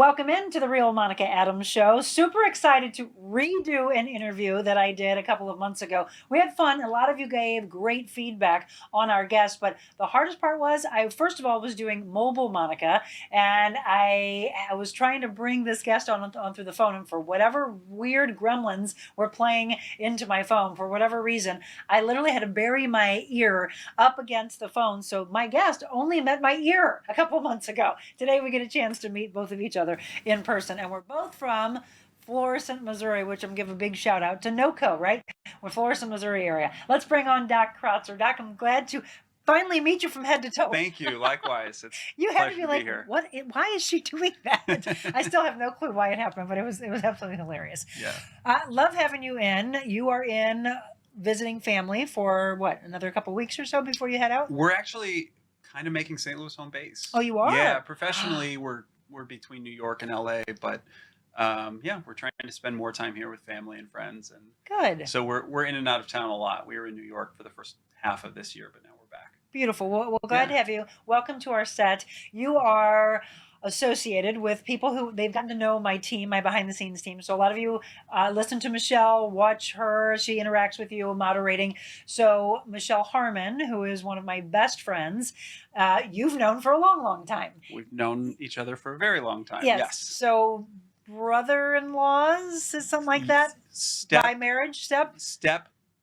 Welcome into the Real Monica Adams Show. Super excited to redo an interview that I did a couple of months ago. We had fun. A lot of you gave great feedback on our guest, but the hardest part was I first of all was doing mobile Monica, and I was trying to bring this guest on through the phone, and for whatever weird gremlins were playing into my phone, for whatever reason, I literally had to bury my ear up against the phone. So my guest only met my ear a couple months ago. Today we get a chance to meet both of each other in person, and we're both from Florissant, Missouri, which I'm giving a big shout out to NOCO, right? We're Florissant, Missouri area. Let's bring on Doc Crotzer. Doc, I'm glad to finally meet you from head to toe. Thank you. Likewise. It's you a have to be like, here. what? Why is she doing that? I still have no clue why it happened, but it was absolutely hilarious. Yeah. Love having you in. You are in visiting family for what, another couple weeks or so before you head out? We're actually kind of making St. Louis home base. Oh, you are? Yeah. Professionally, we're between New York and LA, but yeah, we're trying to spend more time here with family and friends, and good. So we're in and out of town a lot. We were in New York for the first half of this year, but now we're back. Beautiful. Well, glad to have you. Welcome to our set. You are associated with people who they've gotten to know my team, my behind the scenes team. So a lot of you listen to Michelle, watch her. She interacts with you, moderating. So Michelle Harmon, who is one of my best friends, you've known for a long, long time. We've known each other for a very long time. Yes. So brother-in-laws, is something like that? By marriage, step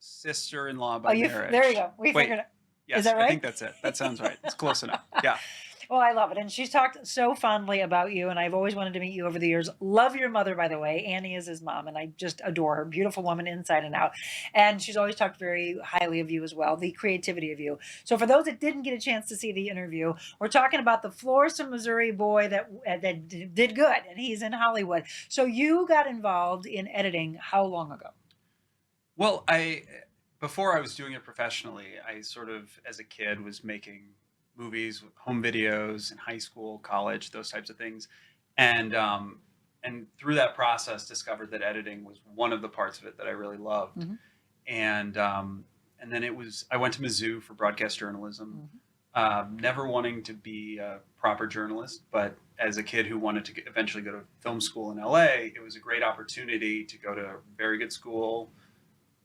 sister-in-law by marriage. There you go. We figured it. Yes, is that right? I think that's it. That sounds right. It's close enough. Yeah. Well, I love it. And she's talked so fondly about you, and I've always wanted to meet you over the years. Love your mother, by the way. Annie is his mom, and I just adore her. Beautiful woman inside and out. And she's always talked very highly of you as well, the creativity of you. So for those that didn't get a chance to see the interview, we're talking about the Florissant, Missouri boy that did good, and he's in Hollywood. So you got involved in editing how long ago? Well, before I was doing it professionally, I sort of, as a kid, was making movies, home videos in high school, college, those types of things. And through that process, discovered that editing was one of the parts of it that I really loved. Mm-hmm. And then I went to Mizzou for broadcast journalism, never wanting to be a proper journalist, but as a kid who wanted to eventually go to film school in LA, it was a great opportunity to go to a very good school,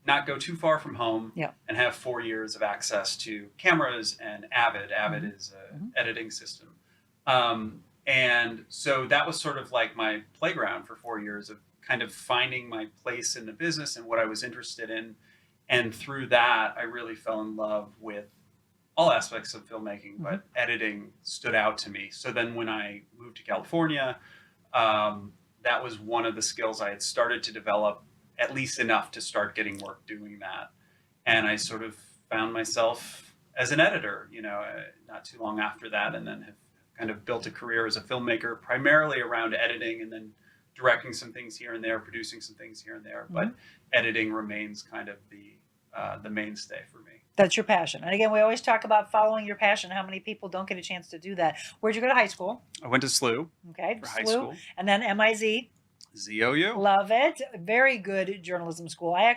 not go too far from home, and have 4 years of access to cameras and Avid. Avid is an editing system. And so that was sort of like my playground for 4 years of kind of finding my place in the business and what I was interested in. And through that, I really fell in love with all aspects of filmmaking, but editing stood out to me. So then when I moved to California, that was one of the skills I had started to develop, at least enough to start getting work doing that. And I sort of found myself as an editor, not too long after that, and then have kind of built a career as a filmmaker, primarily around editing and then directing some things here and there, producing some things here and there. But editing remains kind of the mainstay for me. That's your passion. And again, we always talk about following your passion. How many people don't get a chance to do that? Where'd you go to high school? I went to SLU. Okay, for high school. And then MIZ. ZOU. Love it. Very good journalism school. I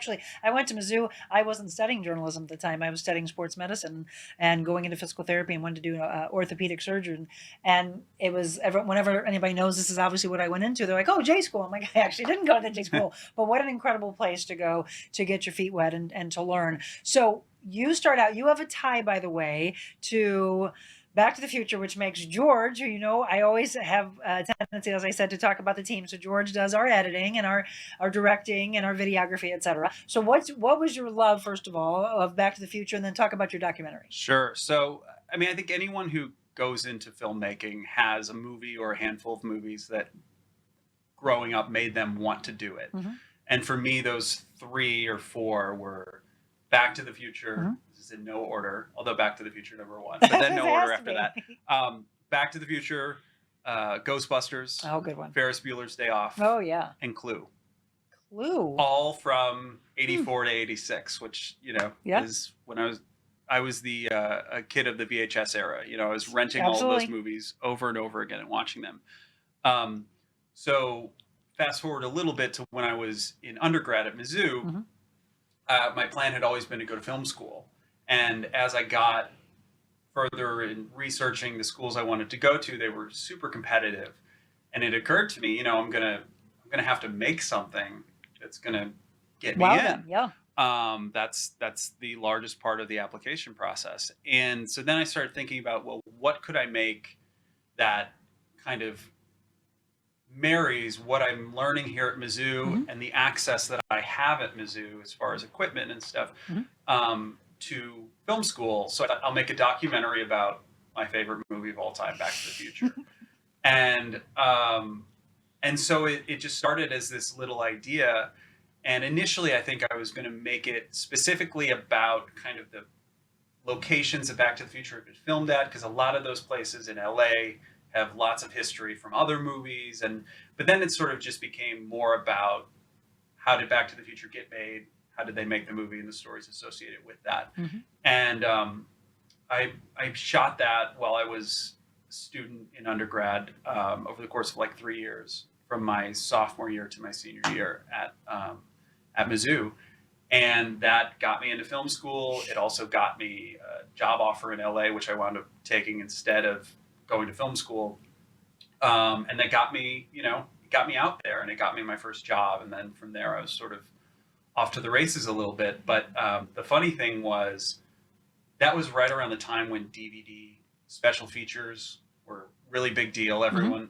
went to Mizzou. I wasn't studying journalism at the time. I was studying sports medicine and going into physical therapy and wanted to do orthopedic surgery. And it was, whenever anybody knows this is obviously what I went into, they're like, oh, J school. I'm like, I actually didn't go to the J school. But what an incredible place to go to get your feet wet and to learn. So you start out, you have a tie, by the way, to Back to the Future, which makes George, who I always have a tendency, as I said, to talk about the team. So George does our editing and our directing and our videography, etc. So what was your love, first of all, of Back to the Future, and then talk about your documentary? Sure. So, I mean, I think anyone who goes into filmmaking has a movie or a handful of movies that growing up made them want to do it. And for me, those 3 or 4 were Back to the Future. This is in no order, although Back to the Future #1, but then no order after that. Back to the Future, Ghostbusters. Oh, good one. Ferris Bueller's Day Off. Oh, yeah. And Clue. Clue. All from 84 to 86, which, is when I was the a kid of the VHS era. I was renting all of those movies over and over again and watching them. So fast forward a little bit to when I was in undergrad at Mizzou. My plan had always been to go to film school. And as I got further in researching the schools I wanted to go to, they were super competitive. And it occurred to me, I'm gonna have to make something that's gonna get me Wow, in. then. Yeah. That's the largest part of the application process. And so then I started thinking about, well, what could I make that kind of marries what I'm learning here at Mizzou and the access that I have at Mizzou as far as equipment and stuff to film school. So I'll make a documentary about my favorite movie of all time, Back to the Future. And so it just started as this little idea. And initially, I think I was going to make it specifically about kind of the locations that Back to the Future had been filmed at, because a lot of those places in LA have lots of history from other movies. But then it sort of just became more about how did Back to the Future get made? How did they make the movie and the stories associated with that? And I shot that while I was a student in undergrad over the course of like 3 years, from my sophomore year to my senior year at Mizzou. And that got me into film school. It also got me a job offer in LA, which I wound up taking instead of going to film school. And that got me, got me out there, and it got me my first job. And then from there, I was sort of off to the races a little bit. But the funny thing was, that was right around the time when DVD special features were really big deal. Everyone,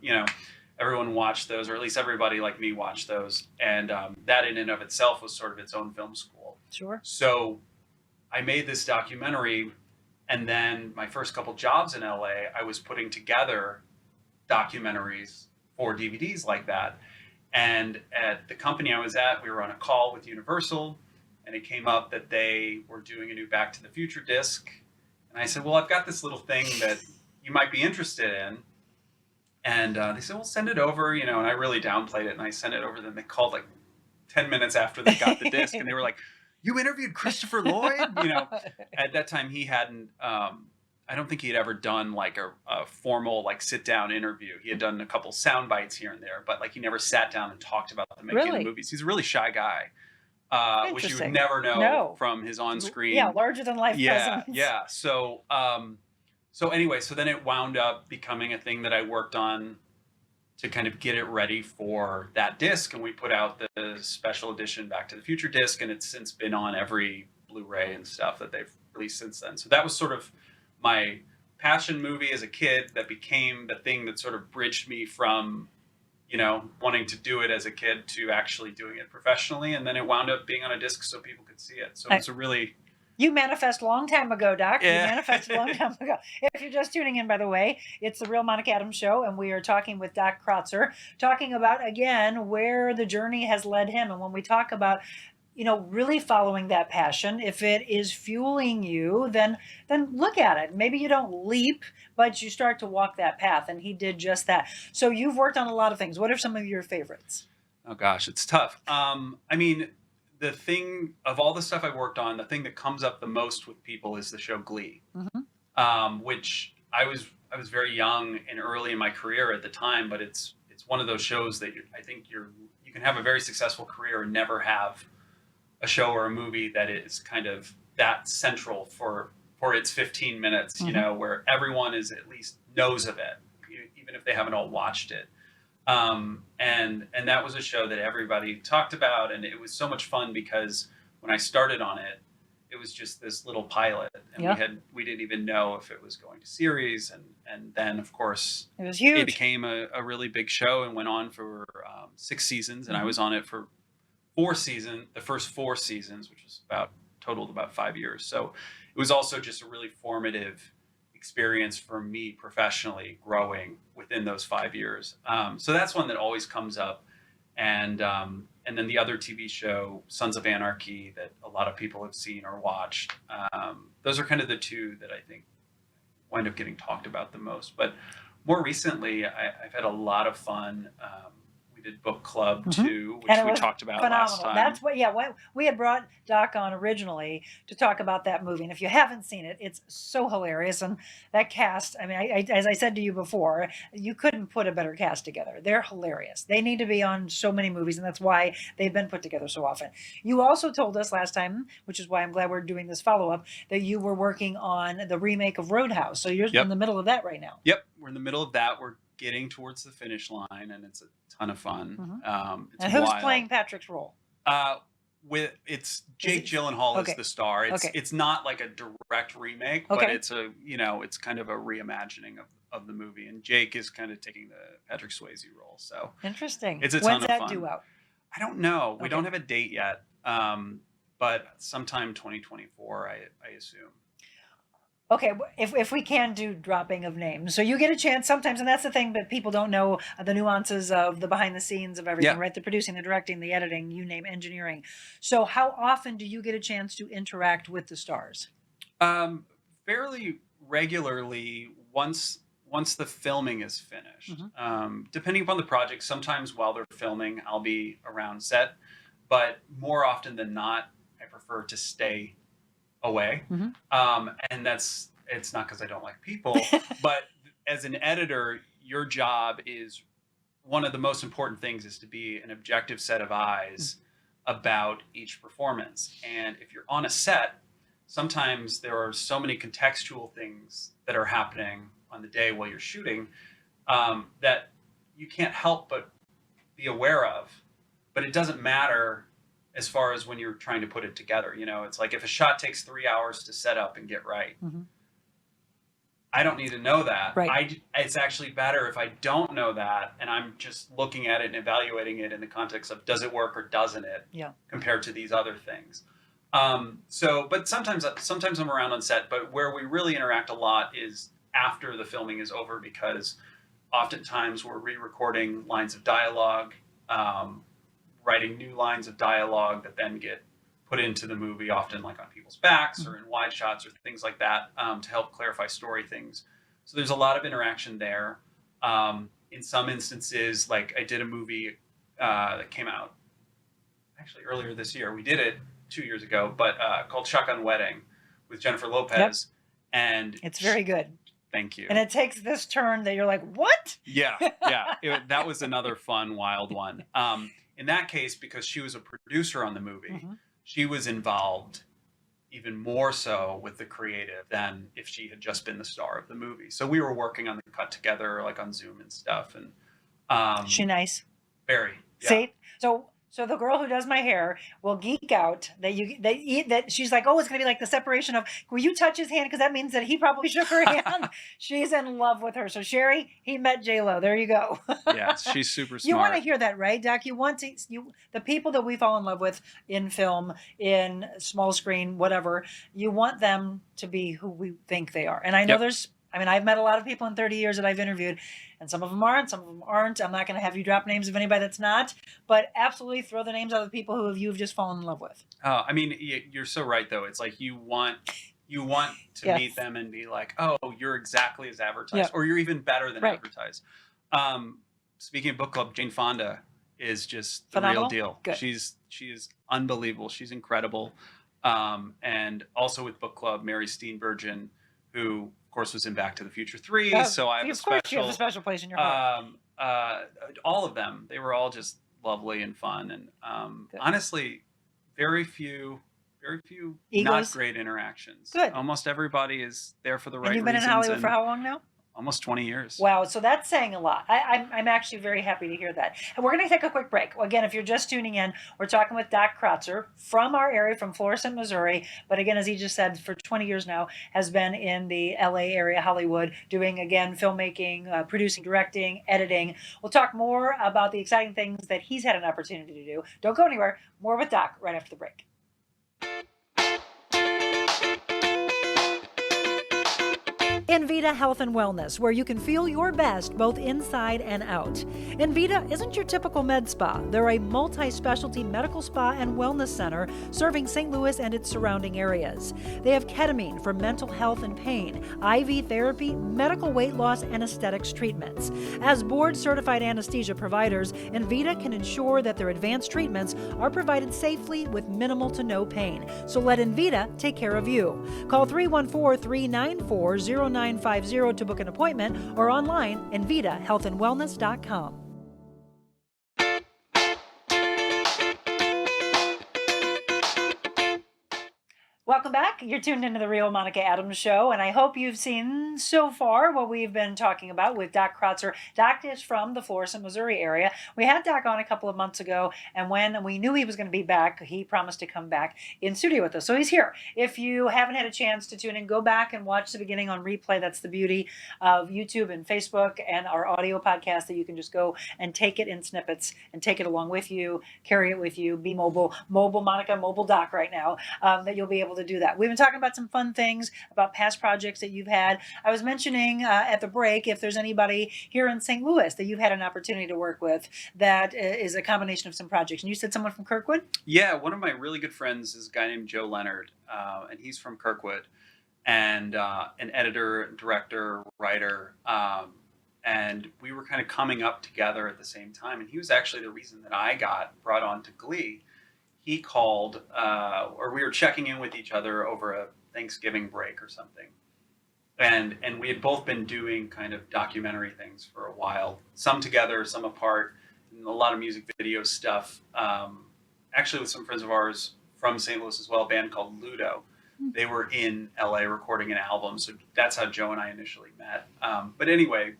everyone watched those, or at least everybody like me watched those. And that in and of itself was sort of its own film school. Sure. So I made this documentary, and then my first couple jobs in LA, I was putting together documentaries for DVDs like that. And at the company I was at, we were on a call with Universal, and it came up that they were doing a new Back to the Future disc. And I said, well, I've got this little thing that you might be interested in. And they said, well, send it over, and I really downplayed it, and I sent it over to them. They called like 10 minutes after they got the disc, and they were like, you interviewed Christopher Lloyd? At that time he hadn't, I don't think he had ever done like a formal like sit down interview. He had done a couple sound bites here and there, but like he never sat down and talked about the making of the movies. He's a really shy guy, which you would never know from his on screen. Yeah, larger than life presence. Yeah. So anyway, so then it wound up becoming a thing that I worked on to kind of get it ready for that disc. And we put out the special edition Back to the Future disc, and it's since been on every Blu-ray and stuff that they've released since then. So that was sort of my passion movie as a kid that became the thing that sort of bridged me from, wanting to do it as a kid to actually doing it professionally. And then it wound up being on a disc so people could see it. So it's a really... You manifest a long time ago, Doc. Yeah. You manifested a long time ago. If you're just tuning in, by the way, it's the Real Monica Adams Show, and we are talking with Doc Crotzer, talking about, again, where the journey has led him. And when we talk about, really following that passion, if it is fueling you, then look at it. Maybe you don't leap, but you start to walk that path, and he did just that. So you've worked on a lot of things. What are some of your favorites? Oh, gosh, it's tough. The thing of all the stuff I worked on, the thing that comes up the most with people is the show Glee, which I was very young and early in my career at the time, but it's one of those shows that I think you can have a very successful career and never have a show or a movie that is kind of that central for its 15 minutes, where everyone is at least knows of it, even if they haven't all watched it. And that was a show that everybody talked about, and it was so much fun because when I started on it, it was just this little pilot, and we didn't even know if it was going to series, and then of course it was huge. It became a really big show and went on for 6 seasons, and I was on it for the first 4 seasons, which was totaled about 5 years. So it was also just a really formative experience for me professionally, growing within those 5 years. So that's one that always comes up. And then the other TV show, Sons of Anarchy, that a lot of people have seen or watched. Those are kind of the two that I think wind up getting talked about the most. But more recently, I've had a lot of fun. We did book club too, which we talked about last time. That's what we had brought Doc on originally to talk about that movie. And if you haven't seen it, it's so hilarious. And that cast, as I said to you before, you couldn't put a better cast together. They're hilarious. They need to be on so many movies, and that's why they've been put together so often. You also told us last time, which is why I'm glad we're doing this follow-up, that you were working on the remake of Roadhouse. So you're in the middle of that right now. Yep, we're in the middle of that. We're getting towards the finish line, and it's a ton of fun. It's And who's wild. playing Patrick's role? It's Jake it- Gyllenhaal okay. is the star. Okay. It's not like a direct remake, but Okay. it's it's kind of a reimagining of the movie, and Jake is kind of taking the Patrick Swayze role. So Interesting. it's a When's ton of that fun. due out? I don't know. We Okay. don't have a date yet, but sometime 2024, I assume. Okay, if we can do dropping of names, so you get a chance sometimes, and that's the thing that people don't know, the nuances of the behind the scenes of everything, Yeah. right? The producing, the directing, the editing, you name engineering. So how often do you get a chance to interact with the stars? Fairly regularly once the filming is finished. Depending upon the project, sometimes while they're filming, I'll be around set, but more often than not, I prefer to stay away. And it's not because I don't like people, but as an editor, your job is one of the most important things is to be an objective set of eyes about each performance. And if you're on a set, sometimes there are so many contextual things that are happening on the day while you're shooting that you can't help but be aware of. But it doesn't matter as far as when you're trying to put it together. It's like if a shot takes 3 hours to set up and get right, I don't need to know that. Right. It's actually better if I don't know that, and I'm just looking at it and evaluating it in the context of does it work or doesn't it, compared to these other things. But sometimes I'm around on set, but where we really interact a lot is after the filming is over, because oftentimes we're re-recording lines of dialogue, writing new lines of dialogue that then get put into the movie, often like on people's backs or in wide shots or things like that, to help clarify story things. So there's a lot of interaction there. In some instances, like I did a movie that came out actually earlier this year. We did it 2 years ago, but called Shotgun Wedding with Jennifer Lopez. And it's very good. Thank you. And it takes this turn that you're like, what? Yeah. That was another fun, wild one. In that case, because she was a producer on the movie, she was involved even more so with the creative than if she had just been the star of the movie. So we were working on the cut together, like on Zoom and stuff. And she nice. Very. Yeah. See, so the girl who does my hair will geek out that she's like, oh, it's gonna be like the separation of, will you touch his hand, because that means that he probably shook her hand. She's in love with her. So Sherry, he met J-Lo. There you go. Yeah, she's super smart. You want to hear that, right, Doc? The people that we fall in love with in film, in small screen, whatever, you want them to be who we think they are. And I know I've met a lot of people in 30 years that I've interviewed, and some of them are, and some of them aren't. I'm not going to have you drop names of anybody that's not, but absolutely throw the names of the people who you've just fallen in love with. I mean, you're so right, though. It's like you want to meet them and be like, oh, you're exactly as advertised, or you're even better than advertised. Speaking of book club, Jane Fonda is just the real deal. Good. She's unbelievable. She's incredible. And also with book club, Mary Steenburgen, who of course was in Back to the Future 3. So I have you have a special place in your heart. All of them, they were all just lovely and fun. And honestly, very few not great interactions. Good. Almost everybody is there for the right reasons. And you've been in Hollywood for how long now? Almost 20 years. Wow, so that's saying a lot. I'm actually very happy to hear that. And we're going to take a quick break. Again, if you're just tuning in, we're talking with Doc Crotzer from our area, from Florissant, Missouri. But again, as he just said, for 20 years now, has been in the LA area, Hollywood, doing, again, filmmaking, producing, directing, editing. We'll talk more about the exciting things that he's had an opportunity to do. Don't go anywhere. More with Doc right after the break. Envita Health and Wellness, where you can feel your best both inside and out. Envita isn't your typical med spa. They're a multi-specialty medical spa and wellness center serving St. Louis and its surrounding areas. They have ketamine for mental health and pain, IV therapy, medical weight loss, and aesthetics treatments. As board-certified anesthesia providers, Envita can ensure that their advanced treatments are provided safely with minimal to no pain. So let Envita take care of you. Call 314-394-0950 to book an appointment or online envitahealthandwellness.com. Welcome back. You're tuned into the Real Monica Adams Show, and I hope you've seen so far what we've been talking about with Doc Crotzer. Doc is from the Florissant, Missouri area. We had Doc on a couple of months ago, and when we knew he was going to be back, he promised to come back in studio with us. So he's here. If you haven't had a chance to tune in, go back and watch the beginning on replay. That's the beauty of YouTube and Facebook and our audio podcast, that you can just go and take it in snippets and take it along with you, carry it with you, be mobile Monica, mobile Doc right now, that you'll be able to do that. We've been talking about some fun things, about past projects that you've had. I was mentioning at the break, if there's anybody here in St. Louis that you've had an opportunity to work with that is a combination of some projects. And you said someone from Kirkwood? Yeah, one of my really good friends is a guy named Joe Leonard, and he's from Kirkwood, and an editor, director, writer, and we were kind of coming up together at the same time. And he was actually the reason that I got brought on to Glee. He called, or we were checking in with each other over a Thanksgiving break or something. And we had both been doing kind of documentary things for a while, some together, some apart, and a lot of music video stuff. Actually with some friends of ours from St. Louis as well, a band called Ludo. They were in LA recording an album. So that's how Joe and I initially met. But anyway,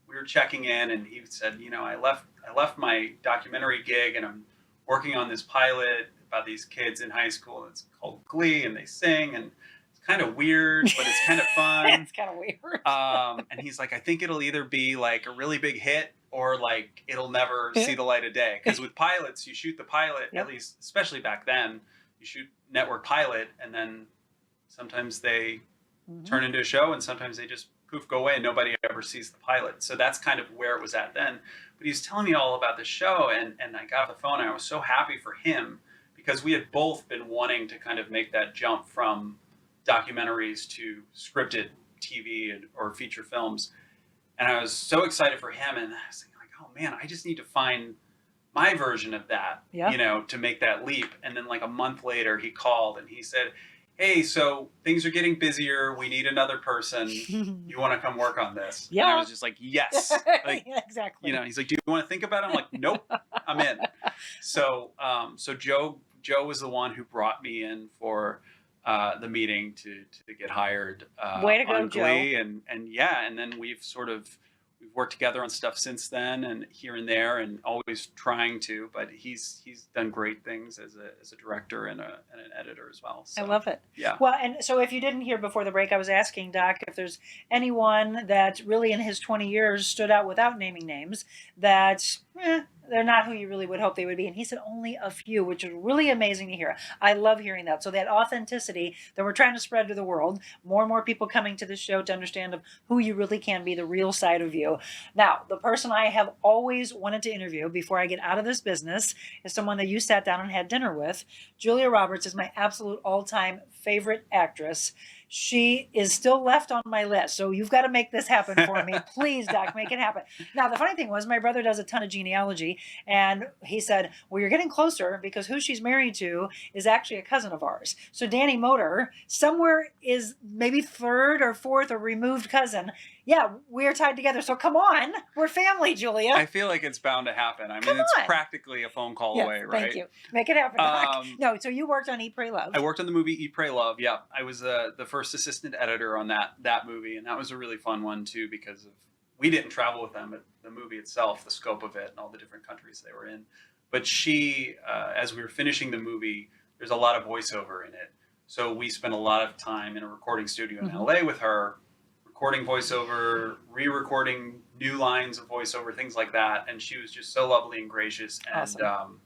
we were checking in, and he said, I left my documentary gig, and I'm working on this pilot about these kids in high school. It's called Glee, and they sing, and it's kind of weird, but it's kind of fun. It's kind of weird. And he's like, I think it'll either be like a really big hit or like it'll never see the light of day. Because with pilots, you shoot the pilot, Yep. at least, especially back then, you shoot network pilot, and then sometimes they turn into a show, and sometimes they just poof, go away, and nobody ever sees the pilot. So that's kind of where it was at then. But he was telling me all about the show, and I got off the phone, and I was so happy for him, because we had both been wanting to kind of make that jump from documentaries to scripted TV or feature films. And I was so excited for him, and I was thinking, like, oh man, I just need to find my version of that, to make that leap. And then like a month later, he called and he said, hey, so things are getting busier. We need another person. You want to come work on this? Yeah. And I was just like, yes. Like, yeah, exactly. he's like, do you want to think about it? I'm like, nope, I'm in. So Joe was the one who brought me in for the meeting to get hired Way to go, on Glee. Joe. And then we've worked together on stuff since then, and here and there, and always trying to. But he's done great things as a director and an editor as well. So, I love it. Yeah. Well, and so if you didn't hear before the break, I was asking Doc if there's anyone that really in his 20 years stood out without naming names, that they're not who you really would hope they would be. And he said only a few, which is really amazing to hear. I love hearing that. So that authenticity that we're trying to spread to the world, more and more people coming to this show to understand of who you really can be, the real side of you. Now, the person I have always wanted to interview before I get out of this business is someone that you sat down and had dinner with. Julia Roberts is my absolute all-time favorite actress. She is still left on my list. So you've got to make this happen for me. Please, Doc, make it happen. Now, the funny thing was my brother does a ton of genealogy, and he said, well, you're getting closer because who she's married to is actually a cousin of ours. So Danny Motor somewhere is maybe third or fourth or removed cousin. Yeah, we're tied together. So come on. We're family, Julia. I feel like it's bound to happen. I mean, it's practically a phone call away, right? Thank you. Make it happen, Doc. No, so you worked on Eat, Pray, Love. I worked on the movie Eat, Pray, Love. Yeah, I was the first assistant editor on that movie, and that was a really fun one too, because we didn't travel with them, but the movie itself, the scope of it, and all the different countries they were in. But she, as we were finishing the movie, there's a lot of voiceover in it, so we spent a lot of time in a recording studio in LA with her, recording voiceover, re-recording new lines of voiceover, things like that. And she was just so lovely and gracious. And Awesome.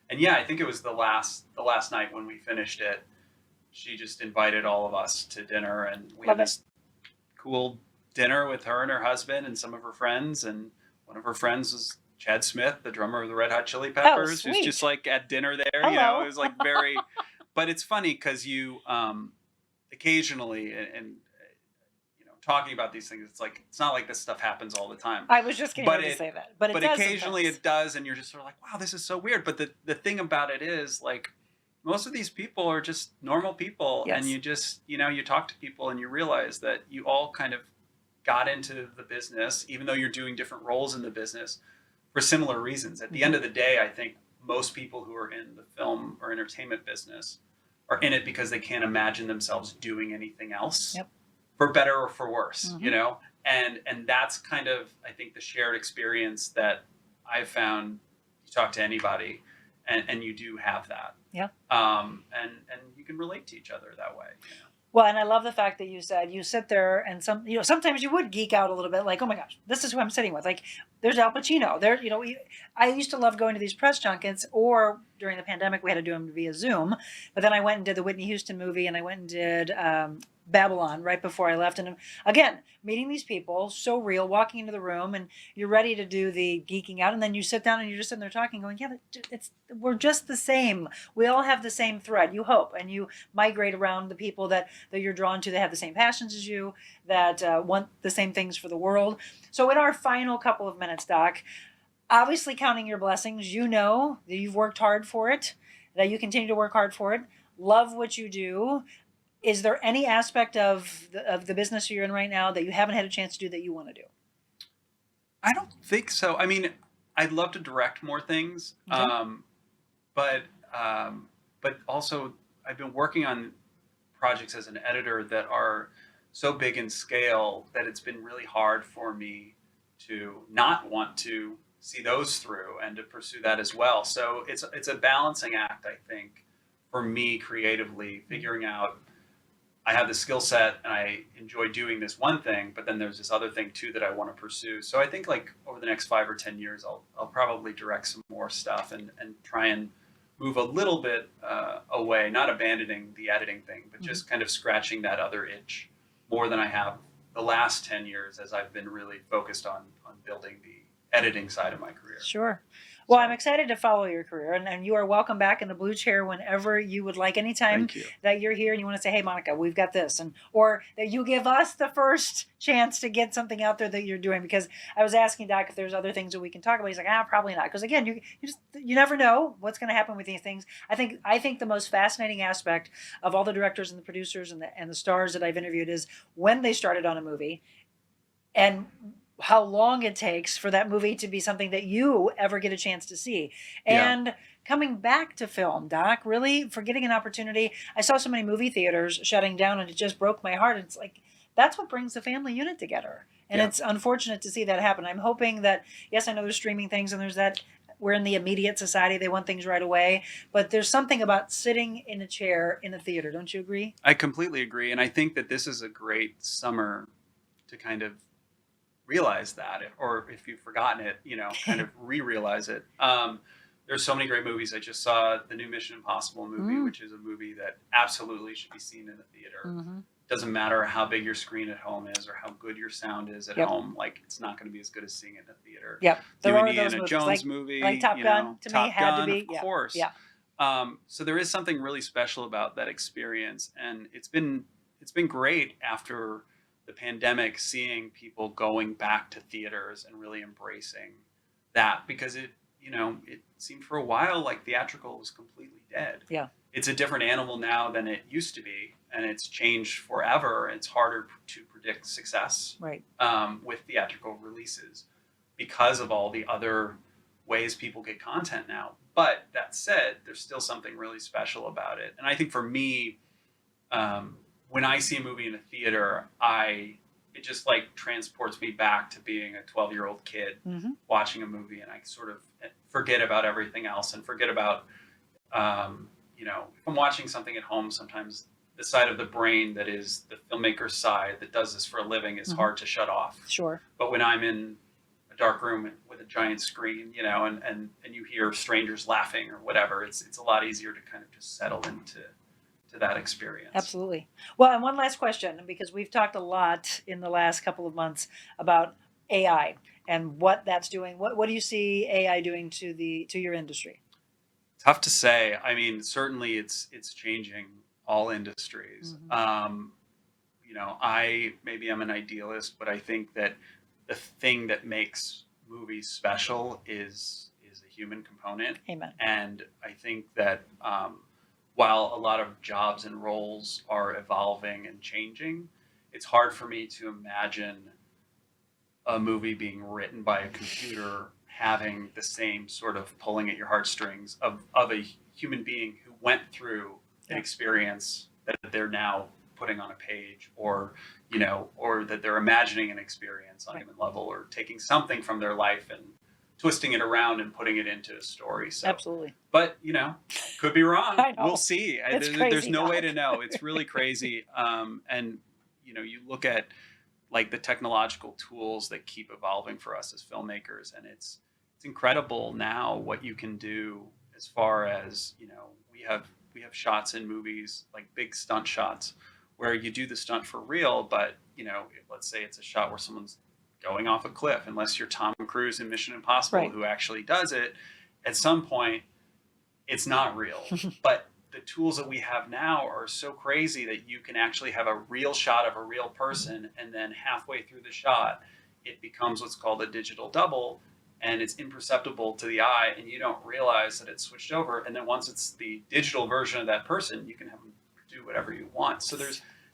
And yeah, I think it was the last night when we finished it. She just invited all of us to dinner, and we had this cool dinner with her and her husband and some of her friends. And one of her friends was Chad Smith, the drummer of the Red Hot Chili Peppers, who's just like at dinner there. Hello. It was like very. But it's funny because you occasionally and talking about these things, it's not like this stuff happens all the time. I was just getting ready to say that, but does occasionally sometimes. It does, and you're just sort of like, wow, this is so weird. But the thing about it is, like, most of these people are just normal people, and you just you talk to people and you realize that you all kind of got into the business, even though you're doing different roles in the business, for similar reasons. At the end of the day, I think most people who are in the film or entertainment business are in it because they can't imagine themselves doing anything else, Yep. for better or for worse, Mm-hmm. you know? And that's kind of, I think, the shared experience that I've found. You talk to anybody and you do have that. Yeah. And you can relate to each other that way, you know? Well, and I love the fact that you said you sit there and sometimes you would geek out a little bit, like, oh my gosh, this is who I'm sitting with. Like, there's Al Pacino. I used to love going to these press junkets, or during the pandemic we had to do them via Zoom. But then I went and did the Whitney Houston movie, and I went and did Babylon right before I left. And again, meeting these people, so real, walking into the room, and you're ready to do the geeking out, and then you sit down and you're just sitting there talking, going, yeah, we're just the same. We all have the same thread. You hope, and you migrate around the people that you're drawn to, that have the same passions as you, that want the same things for the world. So in our final couple of minutes, Doc, obviously counting your blessings, you know that you've worked hard for it, that you continue to work hard for it, love what you do. Is there any aspect of the business you're in right now that you haven't had a chance to do that you want to do? I don't think so. I mean, I'd love to direct more things, Okay. but also I've been working on projects as an editor that are so big in scale that it's been really hard for me to not want to see those through and to pursue that as well. So it's a balancing act, I think, for me creatively, figuring out I have the skill set and I enjoy doing this one thing, but then there's this other thing too that I want to pursue. So I think like over the next 5 or 10 years, I'll probably direct some more stuff and try and move a little bit away, not abandoning the editing thing, but just kind of scratching that other itch more than I have the last 10 years as I've been really focused on building the editing side of my career. Sure. Well, So, I'm excited to follow your career, and you are welcome back in the blue chair whenever you would like. Anytime thank you. that you're here and you want to say, "Hey, Monica, we've got this," or that you give us the first chance to get something out there that you're doing. Because I was asking Doc if there's other things that we can talk about. He's like, probably not. Because again, you never know what's going to happen with these things. I think the most fascinating aspect of all the directors and the producers and the stars that I've interviewed is when they started on a movie, and how long it takes for that movie to be something that you ever get a chance to see. Yeah. And coming back to film, Doc, really for getting an opportunity. I saw so many movie theaters shutting down, and it just broke my heart. It's like, that's what brings the family unit together. And Yeah. it's unfortunate to see that happen. I'm hoping that, yes, I know there's streaming things and there's that, we're in the immediate society, they want things right away, but there's something about sitting in a chair in a theater. Don't you agree? I completely agree. And I think that this is a great summer to kind of realize that, or if you've forgotten it, kind of re-realize it. There's so many great movies. I just saw the new Mission Impossible movie, which is a movie that absolutely should be seen in a theater. Mm-hmm. Doesn't matter how big your screen at home is or how good your sound is at Yep. home. Like, it's not going to be as good as seeing it in a theater. Yep. New There are Indiana those movies, Jones movie, like Top Gun, to me, Top had to Gun, be. of Yeah. course. Yeah. So there is something really special about that experience, and it's been great after the pandemic, seeing people going back to theaters and really embracing that, because it seemed for a while like theatrical was completely dead. Yeah. It's a different animal now than it used to be, and it's changed forever. It's harder to predict success Right. with theatrical releases because of all the other ways people get content now. But that said, there's still something really special about it. And I think for me, when I see a movie in a theater, it just like transports me back to being a 12-year-old kid watching a movie, and I sort of forget about everything else and forget about, if I'm watching something at home, sometimes the side of the brain that is the filmmaker's side that does this for a living is hard to shut off. Sure. But when I'm in a dark room with a giant screen, and you hear strangers laughing or whatever, it's a lot easier to kind of just settle into that experience. Absolutely. Well, and one last question, because we've talked a lot in the last couple of months about AI and what that's doing. What do you see AI doing to your industry? Tough to say. I mean, certainly it's changing all industries. Maybe I'm an idealist, but I think that the thing that makes movies special is a human component. Amen. And I think that while a lot of jobs and roles are evolving and changing, it's hard for me to imagine a movie being written by a computer having the same sort of pulling at your heartstrings of a human being who went through an experience that they're now putting on a page, or or that they're imagining an experience on a given level, or taking something from their life and twisting it around and putting it into a story. So Absolutely. But could be wrong. I know. We'll see. It's There's crazy, no way Doc. to know. It's really crazy. And you look at like the technological tools that keep evolving for us as filmmakers, and it's incredible now what you can do as far as we have shots in movies, like big stunt shots, where you do the stunt for real, but let's say it's a shot where someone's going off a cliff, unless you're Tom Cruise in Mission Impossible, Right. who actually does it, at some point it's not real. But the tools that we have now are so crazy that you can actually have a real shot of a real person, and then halfway through the shot it becomes what's called a digital double, and it's imperceptible to the eye, and you don't realize that it's switched over. And then once it's the digital version of that person, you can have them do whatever you want. So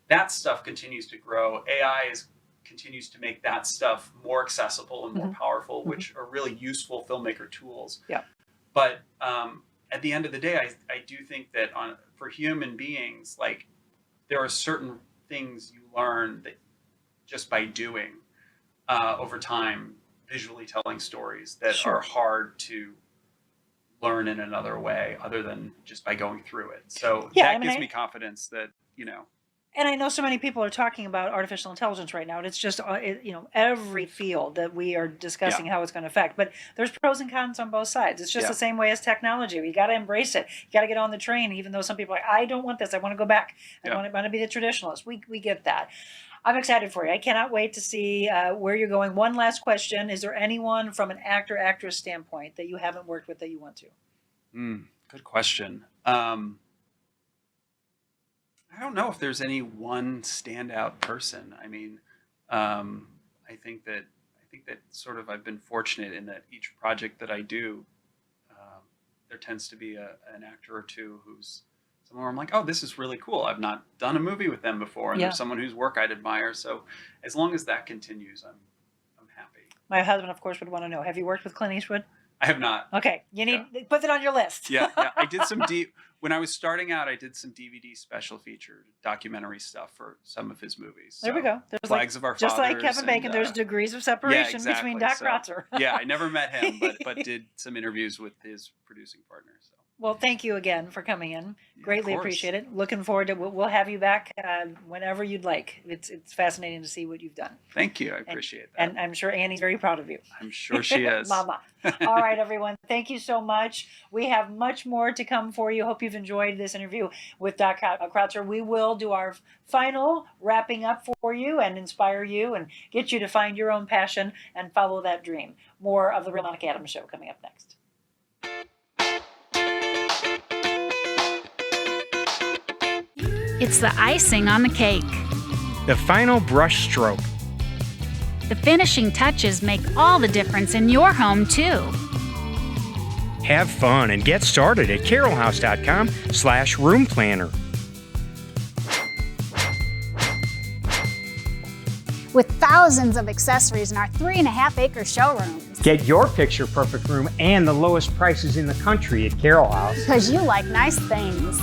that stuff continues to grow. AI continues to make that stuff more accessible and more powerful, which are really useful filmmaker tools. Yeah. But at the end of the day, I do think that for human beings, like, there are certain things you learn that just by doing over time, visually telling stories that are hard to learn in another way other than just by going through it. So that gives me confidence that, And I know so many people are talking about artificial intelligence right now, and it's just, every field that we are discussing how it's going to affect. But there's pros and cons on both sides. It's just the same way as technology. You got to embrace it. You got to get on the train, even though some people are like, I don't want this. I want to go back. I want to be the traditionalist. We get that. I'm excited for you. I cannot wait to see where you're going. One last question. Is there anyone from an actor-actress standpoint that you haven't worked with that you want to? Good question. I don't know if there's any one standout person. I mean, I think that sort of I've been fortunate in that each project that I do, there tends to be an actor or two who's someone where I'm like, oh, this is really cool. I've not done a movie with them before, and there's someone whose work I'd admire. So as long as that continues, I'm happy. My husband, of course, would want to know, have you worked with Clint Eastwood? I have not. Okay, you need put it on your list. Yeah. I did some when I was starting out, I did some DVD special feature documentary stuff for some of his movies. There we go. There's Flags of Our just Fathers. like Kevin Bacon, there's degrees of separation between Doc Crotzer. Yeah, I never met him, but did some interviews with his producing partner. So. Well, thank you again for coming in. Greatly appreciate it. Looking forward to we'll have you back whenever you'd like. It's fascinating to see what you've done. Thank you. I appreciate that. And I'm sure Annie's very proud of you. I'm sure she is. Mama. All right, everyone. Thank you so much. We have much more to come for you. Hope you've enjoyed this interview with Doc Crotzer. We will do our final wrapping up for you and inspire you and get you to find your own passion and follow that dream. More of the Real Monica Adams Show coming up next. It's the icing on the cake. The final brush stroke. The finishing touches make all the difference in your home, too. Have fun and get started at carolhouse.com/room planner. With thousands of accessories in our 3.5-acre showrooms. Get your picture perfect room and the lowest prices in the country at Carol House. Because you like nice things.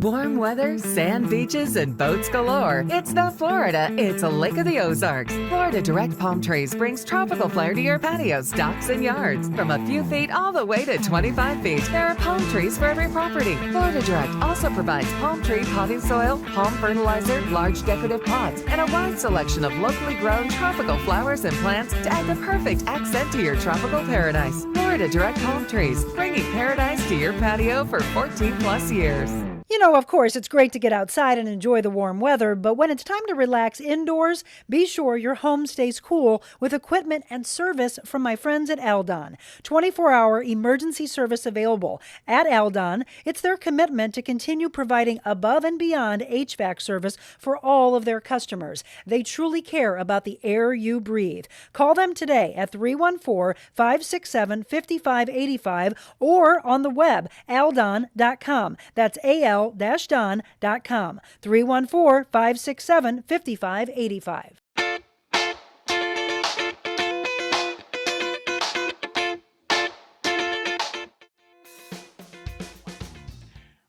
Warm weather, sand beaches, and boats galore. It's not Florida, it's a Lake of the Ozarks. Florida Direct Palm Trees brings tropical flair to your patios, docks, and yards. From a few feet all the way to 25 feet, there are palm trees for every property. Florida Direct also provides palm tree potting soil, palm fertilizer, large decorative pots, and a wide selection of locally grown tropical flowers and plants to add the perfect accent to your tropical paradise. Florida Direct Palm Trees, bringing paradise to your patio for 14 plus years. You know, of course, it's great to get outside and enjoy the warm weather, but when it's time to relax indoors, be sure your home stays cool with equipment and service from my friends at Aldon. 24-hour emergency service available. At Aldon, it's their commitment to continue providing above and beyond HVAC service for all of their customers. They truly care about the air you breathe. Call them today at 314-567-5585 or on the web, aldon.com. That's al-don.com, 314-567-5585.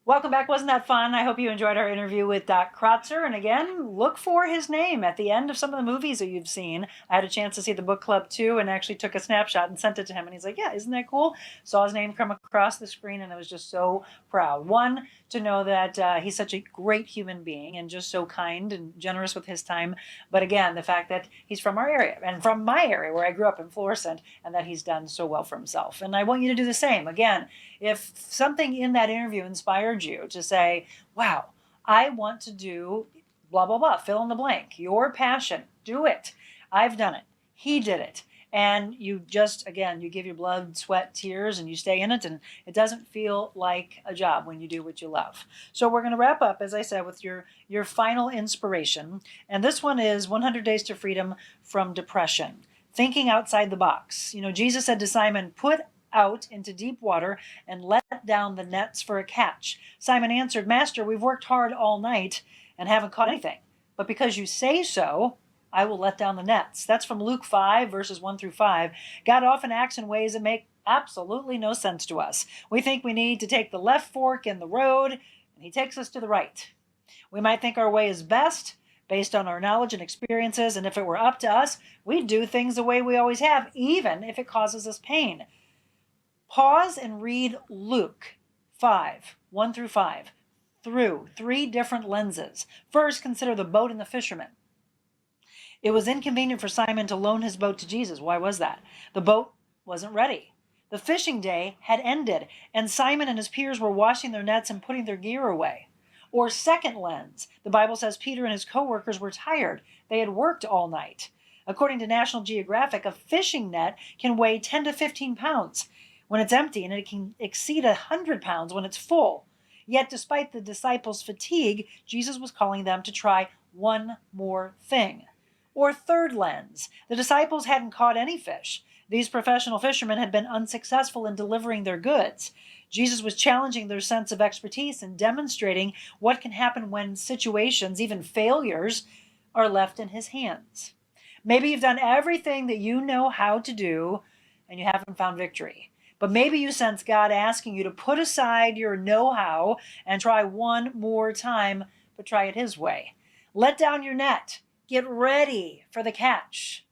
Welcome back. Wasn't that fun? I hope you enjoyed our interview with Doc Crotzer. And again, look for his name at the end of some of the movies that you've seen. I had a chance to see the book club too, and actually took a snapshot and sent it to him. And he's like, yeah, isn't that cool? Saw his name come across the screen, and I was just so proud. One, to know that he's such a great human being and just so kind and generous with his time. But again, the fact that he's from our area and from my area where I grew up in Florissant, and that he's done so well for himself. And I want you to do the same. Again, if something in that interview inspired you to say, wow, I want to do blah, blah, blah, fill in the blank, your passion, do it. I've done it. He did it. And you just, again, you give your blood, sweat, tears, and you stay in it. And it doesn't feel like a job when you do what you love. So we're going to wrap up, as I said, with your final inspiration. And this one is 100 Days to Freedom from Depression. Thinking outside the box. You know, Jesus said to Simon, put out into deep water and let down the nets for a catch. Simon answered, Master, we've worked hard all night and haven't caught anything. But because you say so, I will let down the nets. That's from Luke 5, verses 1 through 5. God often acts in ways that make absolutely no sense to us. We think we need to take the left fork in the road, and he takes us to the right. We might think our way is best based on our knowledge and experiences, and if it were up to us, we'd do things the way we always have, even if it causes us pain. Pause and read Luke 5, 1 through 5, through 3 different lenses. First, consider the boat and the fisherman. It was inconvenient for Simon to loan his boat to Jesus. Why was that? The boat wasn't ready. The fishing day had ended, and Simon and his peers were washing their nets and putting their gear away. Or second lens, the Bible says Peter and his co-workers were tired. They had worked all night. According to National Geographic, a fishing net can weigh 10 to 15 pounds when it's empty, and it can exceed 100 pounds when it's full. Yet despite the disciples' fatigue, Jesus was calling them to try one more thing. Or third lens, the disciples hadn't caught any fish. These professional fishermen had been unsuccessful in delivering their goods. Jesus was challenging their sense of expertise and demonstrating what can happen when situations, even failures, are left in his hands. Maybe you've done everything that you know how to do and you haven't found victory. But maybe you sense God asking you to put aside your know-how and try one more time, but try it his way. Let down your net. Get ready for the catch.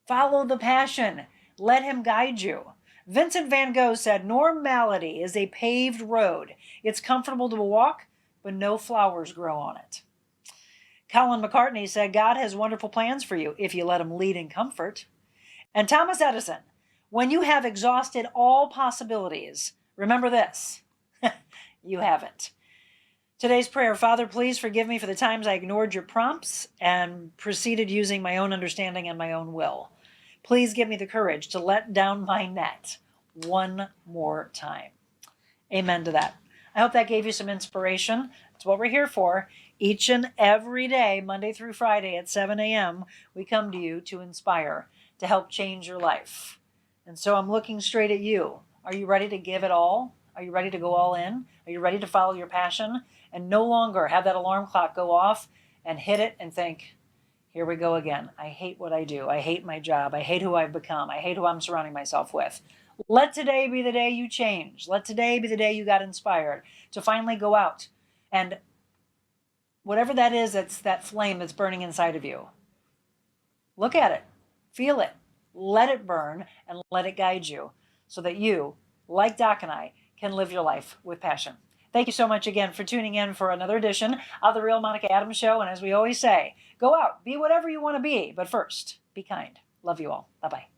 Follow the passion. Let him guide you. Vincent van Gogh said, normality is a paved road. It's comfortable to walk, but no flowers grow on it. Colin McCartney said, God has wonderful plans for you if you let him lead in comfort. And Thomas Edison, when you have exhausted all possibilities, remember this, you haven't. Today's prayer, Father, please forgive me for the times I ignored your prompts and proceeded using my own understanding and my own will. Please give me the courage to let down my net one more time. Amen to that. I hope that gave you some inspiration. It's what we're here for. Each and every day, Monday through Friday at 7 a.m., we come to you to inspire, to help change your life. And so I'm looking straight at you. Are you ready to give it all? Are you ready to go all in? Are you ready to follow your passion and no longer have that alarm clock go off and hit it and think, here we go again. I hate what I do. I hate my job. I hate who I've become. I hate who I'm surrounding myself with. Let today be the day you change. Let today be the day you got inspired to finally go out and whatever that is, that's that flame that's burning inside of you. Look at it. Feel it. Let it burn and let it guide you so that you, like Doc and I, can live your life with passion. Thank you so much again for tuning in for another edition of The Real Monica Adams Show. And as we always say, go out, be whatever you want to be. But first, be kind. Love you all. Bye-bye.